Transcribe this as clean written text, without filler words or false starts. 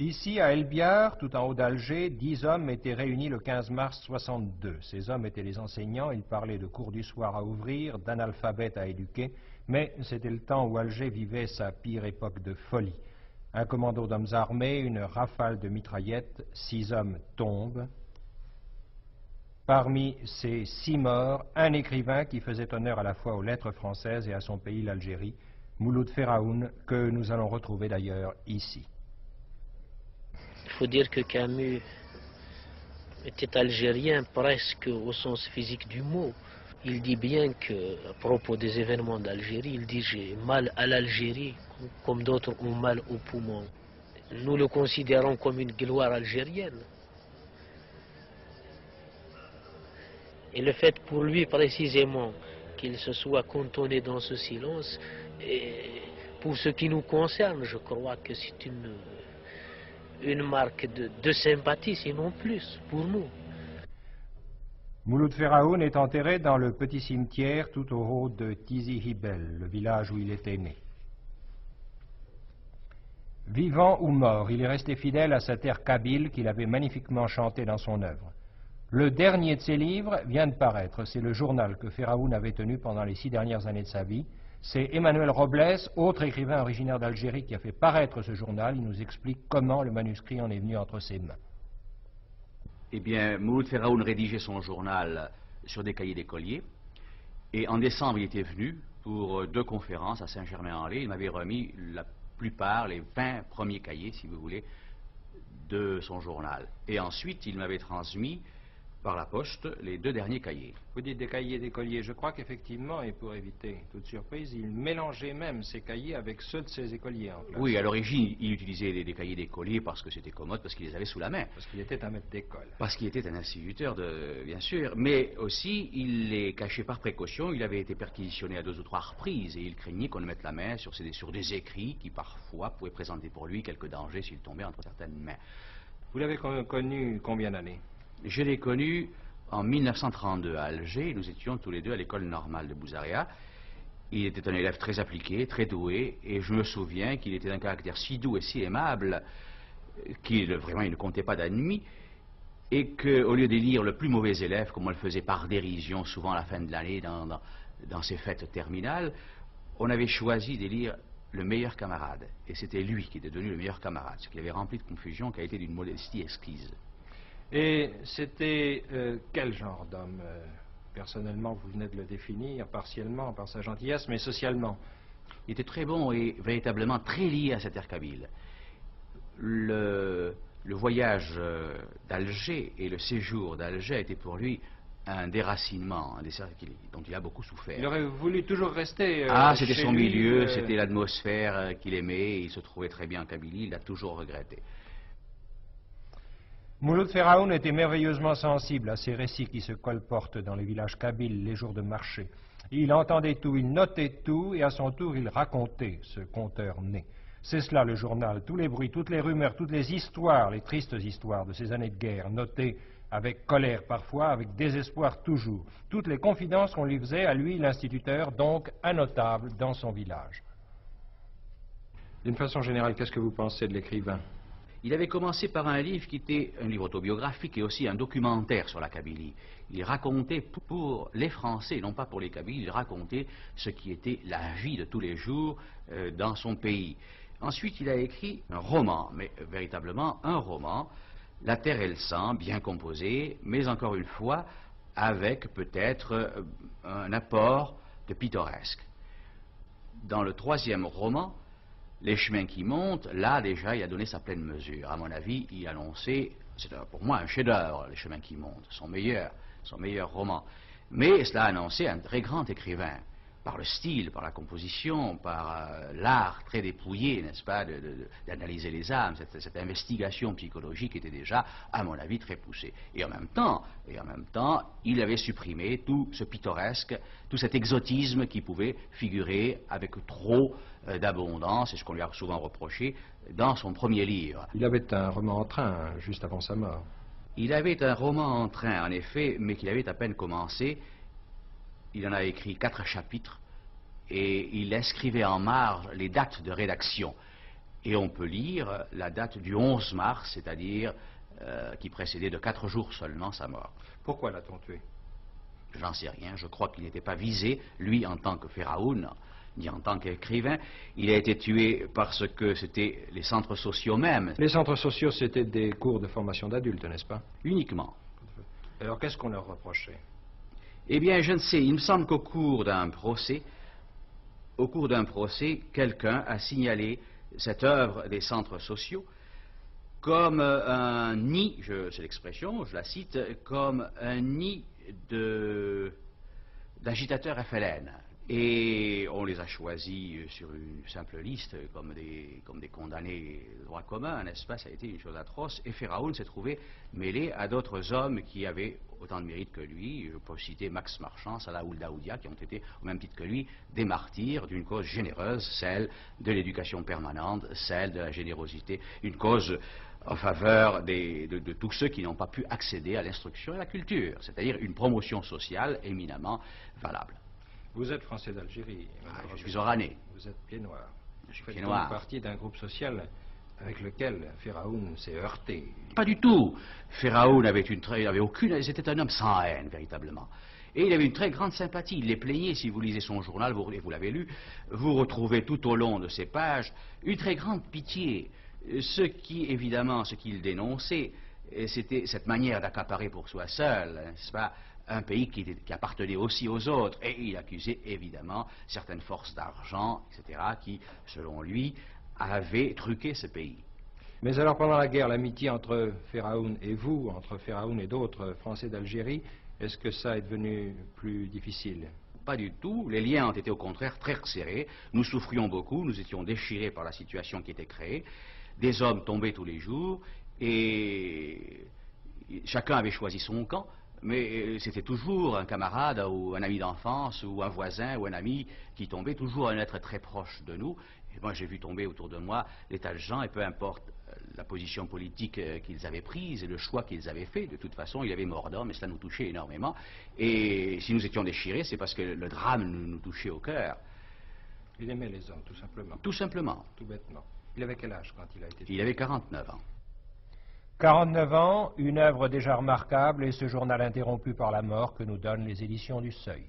Ici, à El Biar, tout en haut d'Alger, 10 hommes étaient réunis le 15 mars 62. Ces hommes étaient les enseignants, ils parlaient de cours du soir à ouvrir, d'analphabètes à éduquer, mais c'était le temps où Alger vivait sa pire époque de folie. Un commando d'hommes armés, une rafale de mitraillettes, 6 hommes tombent. Parmi ces 6 morts, un écrivain qui faisait honneur à la fois aux lettres françaises et à son pays, l'Algérie, Mouloud Feraoun, que nous allons retrouver d'ailleurs ici. Il faut dire que Camus était algérien presque au sens physique du mot. Il dit bien que, à propos des événements d'Algérie, il dit « j'ai mal à l'Algérie comme d'autres ont mal aux poumons ». Nous le considérons comme une gloire algérienne. Et le fait pour lui précisément qu'il se soit cantonné dans ce silence, et pour ce qui nous concerne, je crois que c'est une marque de sympathie, sinon plus, pour nous. Mouloud Feraoun est enterré dans le petit cimetière tout au haut de Tizi Hibel, le village où il était né. Vivant ou mort, il est resté fidèle à sa terre kabyle qu'il avait magnifiquement chantée dans son œuvre. Le dernier de ses livres vient de paraître, c'est le journal que Feraoun avait tenu pendant les 6 dernières années de sa vie. C'est Emmanuel Robles, autre écrivain originaire d'Algérie, qui a fait paraître ce journal. Il nous explique comment le manuscrit en est venu entre ses mains. Eh bien, Mouloud Feraoun rédigeait son journal sur des cahiers d'écoliers. Et en décembre, il était venu pour 2 conférences à Saint-Germain-en-Laye. Il m'avait remis la plupart, les 20 premiers cahiers, si vous voulez, de son journal. Et ensuite, il m'avait transmis par la poste les 2 derniers cahiers. Vous dites des cahiers d'écoliers, je crois qu'effectivement, et pour éviter toute surprise, il mélangeait même ces cahiers avec ceux de ses écoliers en classe. Oui, à l'origine, il utilisait des cahiers d'écoliers parce que c'était commode, parce qu'il les avait sous la main. Parce qu'il était un maître d'école. Parce qu'il était un instituteur, bien sûr, mais aussi il les cachait par précaution. Il avait été perquisitionné à 2 ou 3 reprises et il craignait qu'on ne mette la main sur des écrits qui parfois pouvaient présenter pour lui quelques dangers s'ils tombaient entre certaines mains. Vous l'avez connu combien d'années? Je l'ai connu en 1932 à Alger. Nous étions tous les 2 à l'école normale de Bouzaria. Il était un élève très appliqué, très doué, et je me souviens qu'il était d'un caractère si doux et si aimable qu'il vraiment il ne comptait pas d'ennemis, et qu'au lieu d'élire le plus mauvais élève, comme on le faisait par dérision souvent à la fin de l'année dans ses fêtes terminales, on avait choisi d'élire le meilleur camarade. Et c'était lui qui était devenu le meilleur camarade, ce qui avait rempli de confusion, qui a été d'une modestie exquise. Et c'était quel genre d'homme personnellement, vous venez de le définir partiellement par sa gentillesse, mais socialement? Il était très bon et véritablement très lié à cette terre kabyle. Le voyage d'Alger et le séjour d'Alger était pour lui un déracinement, dont il a beaucoup souffert. Il aurait voulu toujours rester c'était chez son lui, milieu, c'était l'atmosphère qu'il aimait, il se trouvait très bien en Kabylie, il l'a toujours regretté. Mouloud Feraoun était merveilleusement sensible à ces récits qui se colportent dans les villages kabyles les jours de marché. Il entendait tout, il notait tout, et à son tour il racontait, ce conteur né. C'est cela le journal, tous les bruits, toutes les rumeurs, toutes les histoires, les tristes histoires de ces années de guerre, notées avec colère parfois, avec désespoir toujours. Toutes les confidences qu'on lui faisait, à lui, l'instituteur, donc un notable dans son village. D'une façon générale, qu'est-ce que vous pensez de l'écrivain? Il avait commencé par un livre qui était un livre autobiographique et aussi un documentaire sur la Kabylie. Il racontait pour les Français, non pas pour les Kabyles, il racontait ce qui était la vie de tous les jours dans son pays. Ensuite, il a écrit un roman, mais véritablement un roman, La terre et le sang, bien composé, mais encore une fois, avec peut-être un apport de pittoresque. Dans le 3e roman, Les chemins qui montent, là déjà il a donné sa pleine mesure. À mon avis, il annonçait, c'est pour moi un chef-d'œuvre, Les chemins qui montent, son meilleur roman. Mais cela annonçait un très grand écrivain, par le style, par la composition, par l'art très dépouillé, n'est-ce pas, d'analyser les âmes. Cette investigation psychologique était déjà, à mon avis, très poussée. Et en même temps, il avait supprimé tout ce pittoresque, tout cet exotisme qui pouvait figurer avec trop d'abondance, et ce qu'on lui a souvent reproché, dans son premier livre. Il avait un roman en train, juste avant sa mort. Il avait un roman en train, en effet, mais qu'il avait à peine commencé. Il en a écrit 4 chapitres et il inscrivait en marge les dates de rédaction. Et on peut lire la date du 11 mars, c'est-à-dire qui précédait de 4 jours seulement sa mort. Pourquoi l'a-t-on tué? J'en sais rien, je crois qu'il n'était pas visé, lui en tant que Pharaon, ni en tant qu'écrivain. Il a été tué parce que c'était les centres sociaux même. Les centres sociaux, c'était des cours de formation d'adultes, n'est-ce pas? Uniquement. Alors qu'est-ce qu'on leur reprochait? Eh bien, je ne sais, il me semble qu'au cours d'un procès, quelqu'un a signalé cette œuvre des centres sociaux comme un nid, c'est l'expression, je la cite, comme un nid d'agitateurs FLN. Et on les a choisis sur une simple liste comme des condamnés de droit commun, n'est-ce pas? Ça a été une chose atroce. Et Pharaon s'est trouvé mêlé à d'autres hommes qui avaient autant de mérite que lui. Je peux citer Max Marchand, Salah Ould Daoudia, qui ont été, au même titre que lui, des martyrs d'une cause généreuse, celle de l'éducation permanente, celle de la générosité, une cause en faveur de tous ceux qui n'ont pas pu accéder à l'instruction et à la culture, c'est-à-dire une promotion sociale éminemment valable. Vous êtes français d'Algérie. Je suis oranais. Vous êtes pied noir. Je suis Vous faites pied noir. partie d'un groupe social avec lequel Pharaon s'est heurté. Pas du tout. Pharaon c'était un homme sans haine, véritablement. Et il avait une très grande sympathie. Il les plaignait, si vous lisez son journal, vous l'avez lu, vous retrouvez tout au long de ces pages une très grande pitié. Ce qu'il dénonçait, c'était cette manière d'accaparer pour soi seul, n'est-ce pas, un pays qui appartenait aussi aux autres. Et il accusait évidemment certaines forces d'argent, etc., qui, selon lui, avaient truqué ce pays. Mais alors, pendant la guerre, l'amitié entre Pharaon et vous, entre Pharaon et d'autres Français d'Algérie, est-ce que ça est devenu plus difficile? Pas du tout. Les liens ont été au contraire très resserrés. Nous souffrions beaucoup, nous étions déchirés par la situation qui était créée. Des hommes tombaient tous les jours et chacun avait choisi son camp. Mais c'était toujours un camarade ou un ami d'enfance ou un voisin ou un ami qui tombait, toujours un être très proche de nous. Et moi j'ai vu tomber autour de moi des tas de gens, et peu importe la position politique qu'ils avaient prise et le choix qu'ils avaient fait, de toute façon il y avait mort d'homme et cela nous touchait énormément. Et si nous étions déchirés, c'est parce que le drame nous touchait au cœur. Il aimait les hommes, tout simplement. Tout simplement. Tout bêtement. Il avait quel âge quand il a été tué? Il avait 49 ans. 49 ans, une œuvre déjà remarquable et ce journal interrompu par la mort que nous donnent les éditions du Seuil.